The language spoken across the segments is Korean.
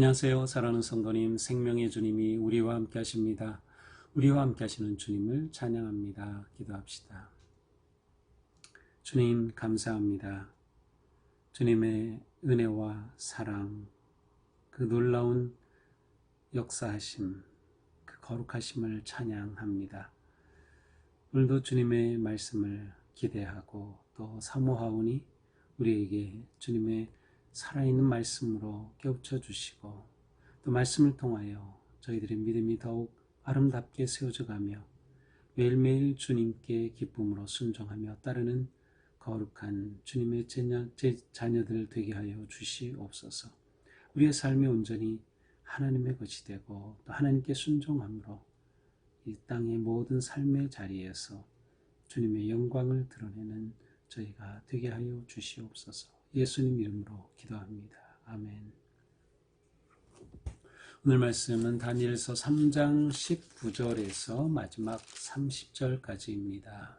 안녕하세요. 사랑하는 성도님, 생명의 주님이 우리와 함께 하십니다. 우리와 함께 하시는 주님을 찬양합니다. 기도합시다. 주님 감사합니다. 주님의 은혜와 사랑, 그 놀라운 역사하심, 그 거룩하심을 찬양합니다. 오늘도 주님의 말씀을 기대하고 또 사모하오니 우리에게 주님의 살아있는 말씀으로 깨우쳐 주시고 또 말씀을 통하여 저희들의 믿음이 더욱 아름답게 세워져 가며 매일매일 주님께 기쁨으로 순종하며 따르는 거룩한 주님의 자녀들 되게 하여 주시옵소서. 우리의 삶이 온전히 하나님의 것이 되고 또 하나님께 순종함으로 이 땅의 모든 삶의 자리에서 주님의 영광을 드러내는 저희가 되게 하여 주시옵소서. 예수님 이름으로 기도합니다. 아멘. 오늘 말씀은 다니엘서 3장 19절에서 마지막 30절까지입니다.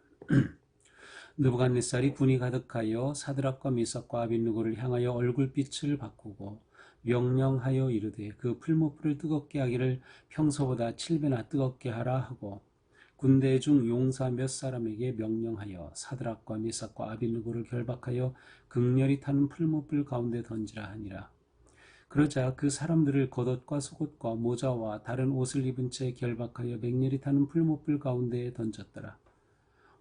느부갓네살이 분이 가득하여 사드락과 미삭과 아벳느고를 향하여 얼굴빛을 바꾸고 명령하여 이르되 그 풀무불을 뜨겁게 하기를 평소보다 7배나 뜨겁게 하라 하고 군대 중 용사 몇 사람에게 명령하여 사드락과 미삭과 아벳느고를 결박하여 극렬히 타는 풀무불 가운데 던지라 하니라. 그러자 그 사람들을 겉옷과 속옷과 모자와 다른 옷을 입은 채 결박하여 맹렬히 타는 풀무불 가운데에 던졌더라.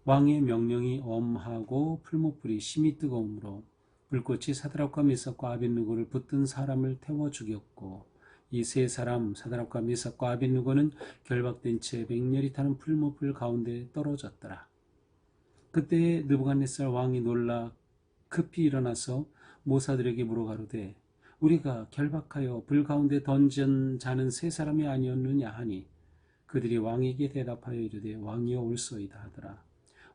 왕의 명령이 엄하고 풀무불이 심히 뜨거우므로 불꽃이 사드락과 미삭과 아벳느고를 붙든 사람을 태워 죽였고 이 세 사람 사드락과 미삭과 아벳느고는 결박된 채 맹렬히 타는 풀무불 가운데 떨어졌더라. 그때 느부갓네살 왕이 놀라 급히 일어나서 모사들에게 물어가로되 우리가 결박하여 불 가운데 던진 자는 세 사람이 아니었느냐 하니 그들이 왕에게 대답하여 이르되 왕이여 올소이다 하더라.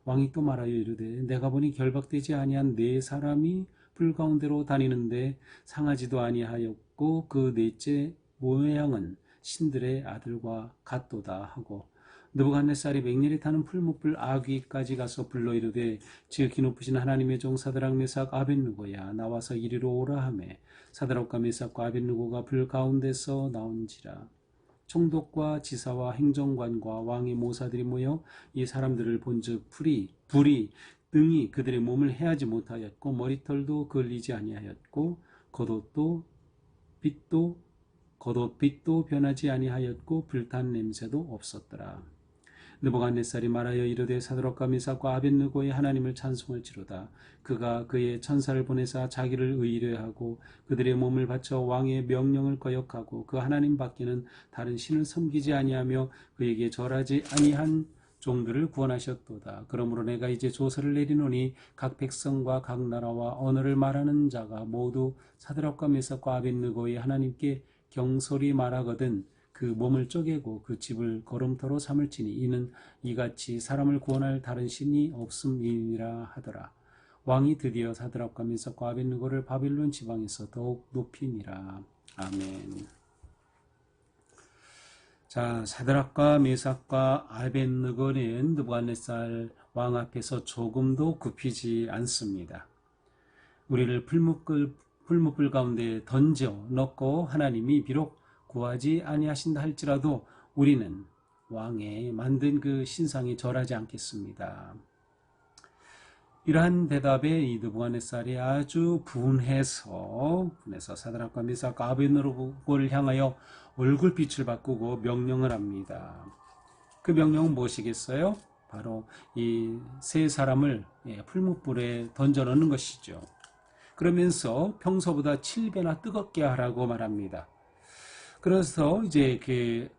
왕이 또 말하여 이르되 내가 보니 결박되지 아니한 네 사람이 불 가운데로 다니는데 상하지도 아니하였고 그 넷째 모양은 신들의 아들과 같도다 하고 느부갓네살이 맹렬히 타는 풀무불 아귀까지 가서 불러 이르되 지극히 높으신 하나님의 종 사드락 메삭 아벳느고야 나와서 이리로 오라 하매 사드락과 메삭과 아벳느고가 불 가운데서 나온지라. 총독과 지사와 행정관과 왕의 모사들이 모여 이 사람들을 본즉 불이 등이 그들의 몸을 해하지 못하였고 머리털도 걸리지 아니하였고 겉옷빛도 변하지 아니하였고 불탄 냄새도 없었더라. 느부갓네살이 말하여 이르되 사드락과 미삭과 아벳느고의 하나님을 찬송할지로다. 그가 그의 천사를 보내사 자기를 의뢰하고 그들의 몸을 바쳐 왕의 명령을 거역하고 그 하나님 밖에는 다른 신을 섬기지 아니하며 그에게 절하지 아니한 종들을 구원하셨도다. 그러므로 내가 이제 조서를 내리노니 각 백성과 각 나라와 언어를 말하는 자가 모두 사드락과 메삭과 아벳느고의 하나님께 경솔히 말하거든 그 몸을 쪼개고 그 집을 거름터로 삼을지니 이는 이같이 사람을 구원할 다른 신이 없음이니라 하더라. 왕이 드디어 사드락과 메삭과 아벳느고를 바빌론 지방에서 더욱 높이니라. 아멘. 자, 사드락과 메삭과 아벳느고는 느부갓네살 왕 앞에서 조금도 굽히지 않습니다. 우리를 풀무불 가운데 던져 넣고 하나님이 비록 구하지 아니하신다 할지라도 우리는 왕의 만든 그 신상에 절하지 않겠습니다. 이러한 대답에 이 느부갓네살이 아주 분해서 사드락과 메삭과 아벳느고를 향하여 얼굴빛을 바꾸고 명령을 합니다. 그 명령은 무엇이겠어요? 바로 이 세 사람을 풀무불에 던져 넣는 것이죠. 그러면서 평소보다 7배나 뜨겁게 하라고 말합니다. 그래서 이제 그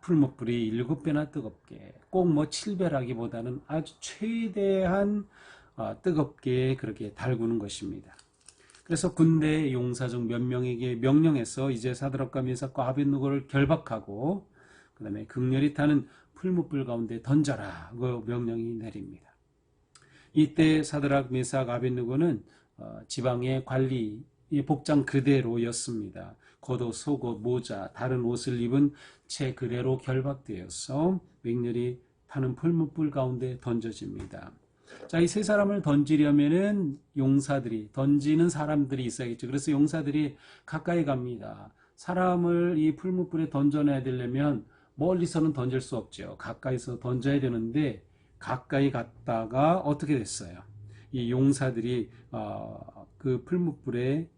풀무불이 7배나 뜨겁게, 꼭 7배라기보다는 아주 최대한 뜨겁게 그렇게 달구는 것입니다. 그래서 군대 용사 중 몇 명에게 명령해서 이제 사드락과 메삭과 아벳느고를 결박하고 그 다음에 극렬히 타는 풀무불 가운데 던져라 그 명령이 내립니다. 이때 사드락 메삭 아벳느고는 지방의 관리의 복장 그대로였습니다. 겉옷, 속옷, 모자, 다른 옷을 입은 채 그대로 결박되어서 맹렬히 타는 풀무불 가운데 던져집니다. 자, 이 세 사람을 던지려면은 용사들이, 던지는 사람들이 있어야겠죠. 그래서 용사들이 가까이 갑니다. 사람을 이 풀무불에 던져내야 되려면 멀리서는 던질 수 없죠. 가까이서 던져야 되는데 가까이 갔다가 어떻게 됐어요? 이 용사들이 그 풀무불에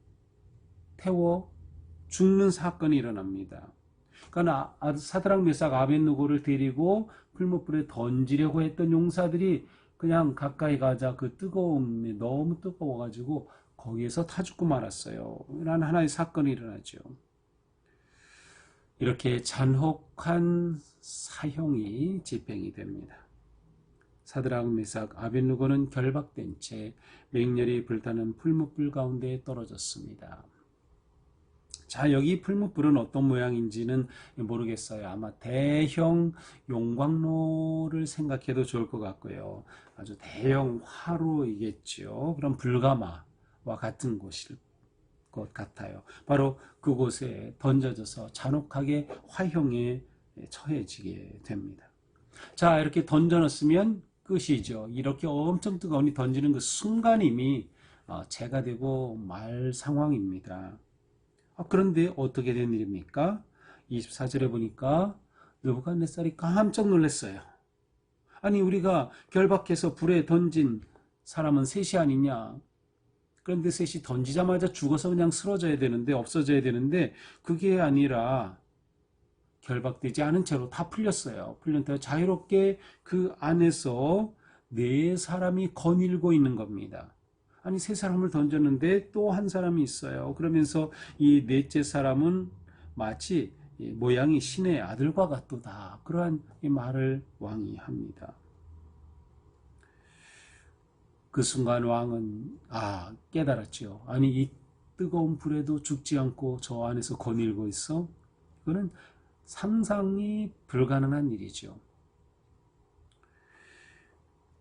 태워 죽는 사건이 일어납니다. 그러니까 사드락 메삭 아벳느고를 데리고 풀무불에 던지려고 했던 용사들이 그냥 가까이 가자 그 뜨거움이 너무 뜨거워가지고 거기에서 타 죽고 말았어요. 이런 하나의 사건이 일어나죠. 이렇게 잔혹한 사형이 집행이 됩니다. 사드락 메삭 아벳느고는 결박된 채 맹렬히 불타는 풀무불 가운데 떨어졌습니다. 자, 여기 풀무불은 어떤 모양인지는 모르겠어요. 아마 대형 용광로를 생각해도 좋을 것 같고요. 아주 대형 화로이겠죠. 그럼 불가마와 같은 곳일 것 같아요. 바로 그곳에 던져져서 잔혹하게 화형에 처해지게 됩니다. 자, 이렇게 던져놨으면 끝이죠. 이렇게 엄청 뜨거우니 던지는 그 순간임이 재가 되고 말 상황입니다. 그런데 어떻게 된 일입니까? 24절에 보니까 느부갓네살이 깜짝 놀랐어요. 아니, 우리가 결박해서 불에 던진 사람은 셋이 아니냐? 그런데 셋이 던지자마자 죽어서 그냥 쓰러져야 되는데, 없어져야 되는데, 그게 아니라 결박되지 않은 채로 다 풀렸어요. 풀렸다 자유롭게 그 안에서 네 사람이 거닐고 있는 겁니다. 아니, 세 사람을 던졌는데 또 한 사람이 있어요. 그러면서 이 넷째 사람은 마치 모양이 신의 아들과 같도다. 그러한 말을 왕이 합니다. 그 순간 왕은 깨달았죠. 아니, 이 뜨거운 불에도 죽지 않고 저 안에서 거닐고 있어? 이거는 상상이 불가능한 일이죠.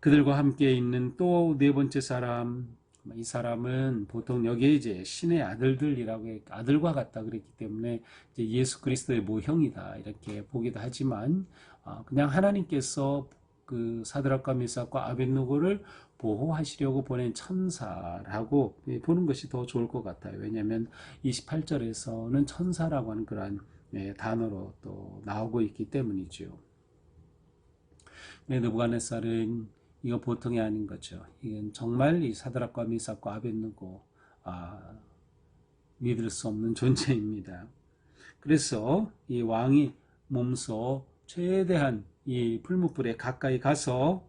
그들과 함께 있는 또 네 번째 사람, 이 사람은 보통 여기에 이제 신의 아들들이라고 아들과 같다 그랬기 때문에 이제 예수 그리스도의 모형이다 이렇게 보기도 하지만 그냥 하나님께서 그 사드락과 메삭과 아벳느고를 보호하시려고 보낸 천사라고 보는 것이 더 좋을 것 같아요. 왜냐하면 28절에서는 천사라고 하는 그러한 단어로 또 나오고 있기 때문이죠. 느부갓네살은 이거 보통이 아닌 거죠. 이건 정말 이 사드락과 메삭과 아벳느고 믿을 수 없는 존재입니다. 그래서 이 왕이 몸소 최대한 이 풀무불에 가까이 가서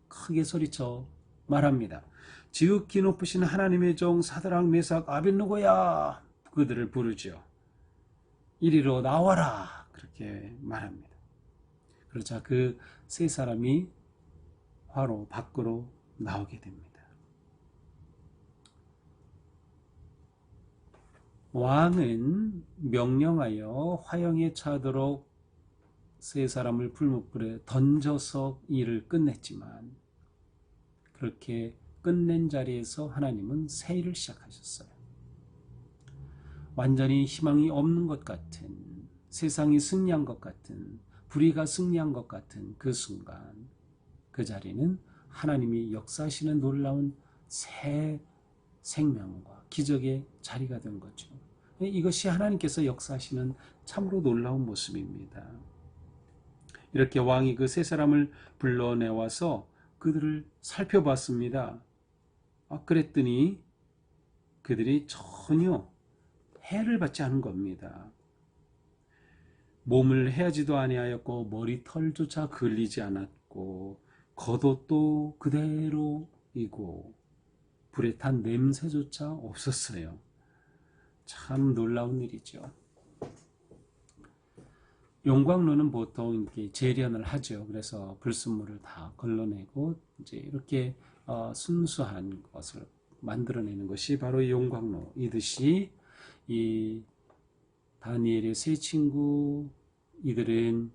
크게 소리쳐 말합니다. 지극히 높으신 하나님의 종 사드락 메삭 아벳느고야, 그들을 부르죠. 이리로 나와라, 그렇게 말합니다. 그러자 그 세 사람이 화로 밖으로 나오게 됩니다. 왕은 명령하여 화형에 차도록 세 사람을 풀무불에 던져서 일을 끝냈지만 그렇게 끝낸 자리에서 하나님은 새 일을 시작하셨어요. 완전히 희망이 없는 것 같은, 세상이 승리한 것 같은, 불의가 승리한 것 같은 그 순간 그 자리는 하나님이 역사하시는 놀라운 새 생명과 기적의 자리가 된 거죠. 이것이 하나님께서 역사하시는 참으로 놀라운 모습입니다. 이렇게 왕이 그 세 사람을 불러내와서 그들을 살펴봤습니다. 그랬더니 그들이 전혀 해를 받지 않은 겁니다. 몸을 헤하지도 아니하였고 머리털조차 걸리지 않았고 겉옷도 그대로이고 불에 탄 냄새조차 없었어요. 참 놀라운 일이죠. 용광로는 보통 이렇게 재련을 하죠. 그래서 불순물을 다 걸러내고 이제 이렇게 순수한 것을 만들어내는 것이 바로 이 용광로이듯이 이 다니엘의 세 친구 이들은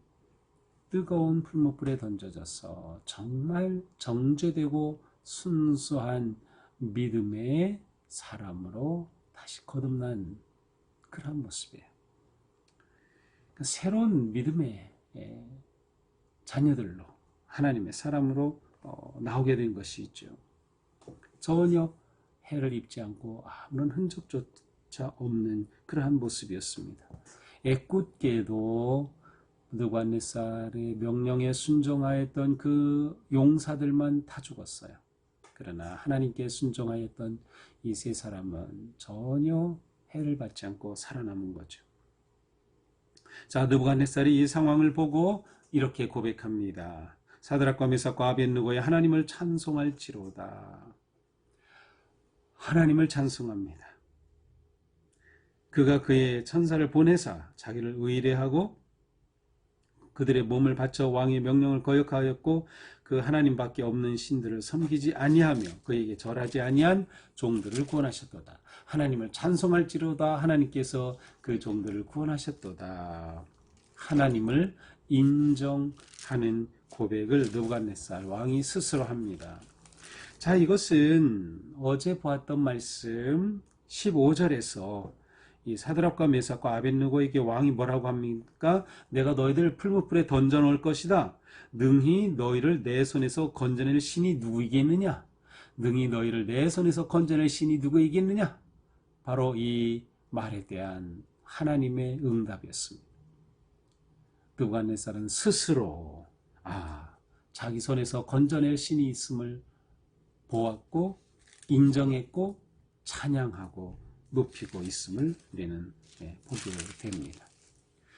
뜨거운 풀무불에 던져져서 정말 정죄되고 순수한 믿음의 사람으로 다시 거듭난 그런 모습이에요. 새로운 믿음의 자녀들로 하나님의 사람으로 나오게 된 것이 있죠. 전혀 해를 입지 않고 아무런 흔적조차 없는 그러한 모습이었습니다. 애꿎게도 느부갓네살의 명령에 순종하였던 그 용사들만 다 죽었어요. 그러나 하나님께 순종하였던 이 세 사람은 전혀 해를 받지 않고 살아남은 거죠. 자, 느부갓네살이 이 상황을 보고 이렇게 고백합니다. 사드락과 메삭과 아벳느고의 하나님을 찬송할지로다. 하나님을 찬송합니다. 그가 그의 천사를 보내사 자기를 의뢰하고 그들의 몸을 바쳐 왕의 명령을 거역하였고 그 하나님밖에 없는 신들을 섬기지 아니하며 그에게 절하지 아니한 종들을 구원하셨도다. 하나님을 찬송할지로다. 하나님께서 그 종들을 구원하셨도다. 하나님을 인정하는 고백을 느부갓네살 왕이 스스로 합니다. 자, 이것은 어제 보았던 말씀 15절에서 이 사드락과 메삭과 아벳느고에게 왕이 뭐라고 합니까? 내가 너희들 풀무불에 던져놓을 것이다. 능히 너희를 내 손에서 건져낼 신이 누구이겠느냐? 능히 너희를 내 손에서 건져낼 신이 누구이겠느냐? 바로 이 말에 대한 하나님의 응답이었습니다. 느부갓네살은 스스로 자기 손에서 건져낼 신이 있음을 보았고 인정했고 찬양하고 높이고 있음을 우리는 보게 됩니다.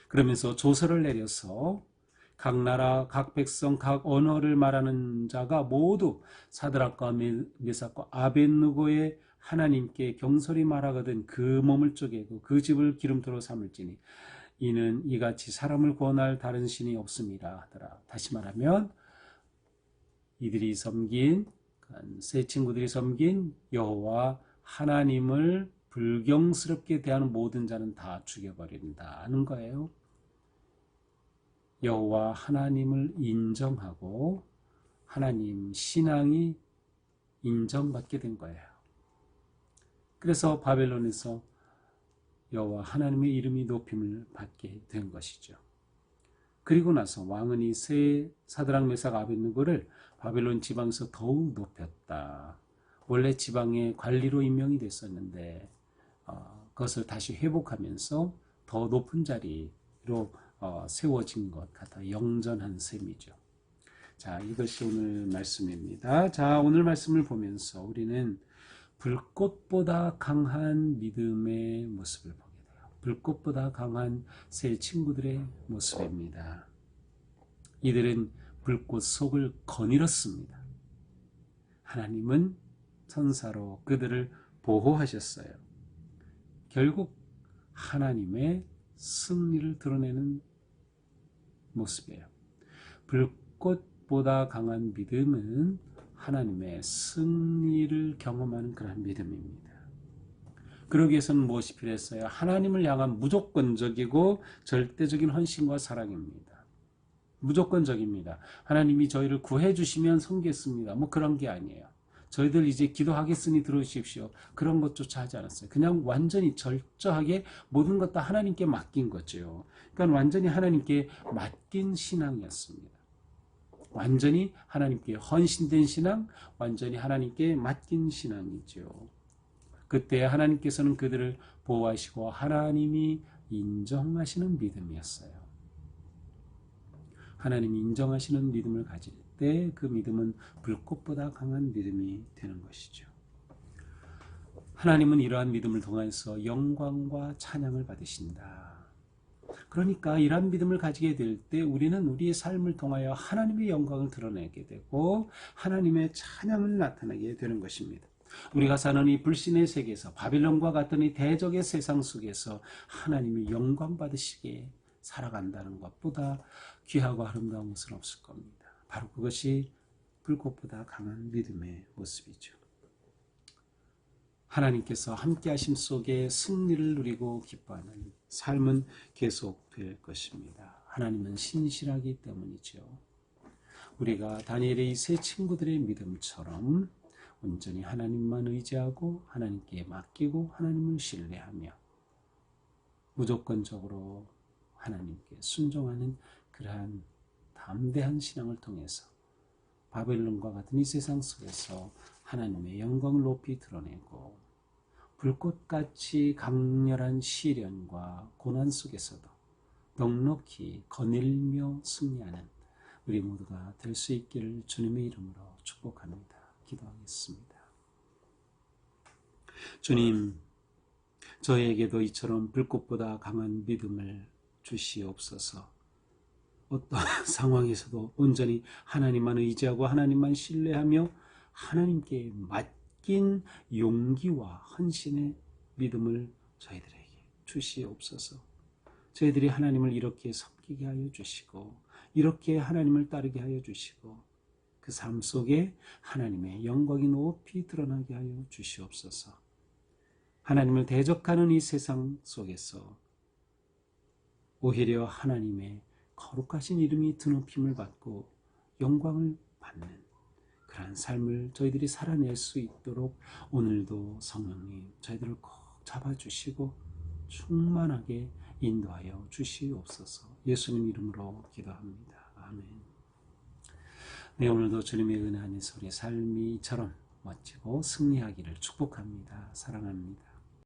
그러면서 조서를 내려서 각 나라, 각 백성, 각 언어를 말하는 자가 모두 사드락과 메삭과 아벳느고의 하나님께 경솔히 말하거든 그 몸을 쪼개고 그 집을 기름토로 삼을지니 이는 이같이 사람을 구원할 다른 신이 없음이라 하더라. 다시 말하면 이들이 섬긴 세 친구들이 섬긴 여호와 하나님을 불경스럽게 대하는 모든 자는 다 죽여버린다는 거예요. 여호와 하나님을 인정하고 하나님 신앙이 인정받게 된 거예요. 그래서 바벨론에서 여호와 하나님의 이름이 높임을 받게 된 것이죠. 그리고 나서 왕은 이 세 사드락 메삭 아벳느고를 바벨론 지방에서 더욱 높였다. 원래 지방의 관리로 임명이 됐었는데 그것을 다시 회복하면서 더 높은 자리로 세워진 것 같아 영전한 셈이죠. 자, 이것이 오늘 말씀입니다. 자, 오늘 말씀을 보면서 우리는 불꽃보다 강한 믿음의 모습을 보게 돼요. 불꽃보다 강한 세 친구들의 모습입니다. 이들은 불꽃 속을 거닐었습니다. 하나님은 천사로 그들을 보호하셨어요. 결국 하나님의 승리를 드러내는 모습이에요. 불꽃보다 강한 믿음은 하나님의 승리를 경험하는 그런 믿음입니다. 그러기 위해서는 무엇이 필요했어요? 하나님을 향한 무조건적이고 절대적인 헌신과 사랑입니다. 무조건적입니다. 하나님이 저희를 구해 주시면 섬기겠습니다. 그런 게 아니에요. 저희들 이제 기도하겠으니 들어주십시오. 그런 것조차 하지 않았어요. 그냥 완전히 철저하게 모든 것 다 하나님께 맡긴 거죠. 그러니까 완전히 하나님께 맡긴 신앙이었습니다. 완전히 하나님께 헌신된 신앙, 완전히 하나님께 맡긴 신앙이죠. 그때 하나님께서는 그들을 보호하시고 하나님이 인정하시는 믿음이었어요. 하나님이 인정하시는 믿음을 가질 때 그 믿음은 불꽃보다 강한 믿음이 되는 것이죠. 하나님은 이러한 믿음을 통해서 영광과 찬양을 받으신다. 그러니까 이러한 믿음을 가지게 될 때 우리는 우리의 삶을 통하여 하나님의 영광을 드러내게 되고 하나님의 찬양을 나타내게 되는 것입니다. 우리가 사는 이 불신의 세계에서 바빌론과 같은 이 대적의 세상 속에서 하나님의 영광 받으시게 살아간다는 것보다 귀하고 아름다운 것은 없을 겁니다. 바로 그것이 불꽃보다 강한 믿음의 모습이죠. 하나님께서 함께하심 속에 승리를 누리고 기뻐하는 삶은 계속될 것입니다. 하나님은 신실하기 때문이죠. 우리가 다니엘의 이 세 친구들의 믿음처럼 온전히 하나님만 의지하고 하나님께 맡기고 하나님을 신뢰하며 무조건적으로 하나님께 순종하는 그러한 담대한 신앙을 통해서 바벨론과 같은 이 세상 속에서 하나님의 영광을 높이 드러내고 불꽃같이 강렬한 시련과 고난 속에서도 넉넉히 거닐며 승리하는 우리 모두가 될 수 있기를 주님의 이름으로 축복합니다. 기도하겠습니다. 주님, 저에게도 이처럼 불꽃보다 강한 믿음을 주시옵소서. 어떤 상황에서도 온전히 하나님만 의지하고 하나님만 신뢰하며 하나님께 맡긴 용기와 헌신의 믿음을 저희들에게 주시옵소서. 저희들이 하나님을 이렇게 섬기게 하여 주시고 이렇게 하나님을 따르게 하여 주시고 그 삶 속에 하나님의 영광이 높이 드러나게 하여 주시옵소서. 하나님을 대적하는 이 세상 속에서 오히려 하나님의 거룩하신 이름이 드높임을 받고 영광을 받는 그러한 삶을 저희들이 살아낼 수 있도록 오늘도 성령님 저희들을 꼭 잡아주시고 충만하게 인도하여 주시옵소서. 예수님 이름으로 기도합니다. 아멘. 네, 오늘도 주님의 은혜 안에서 우리의 삶이 이처럼 멋지고 승리하기를 축복합니다. 사랑합니다.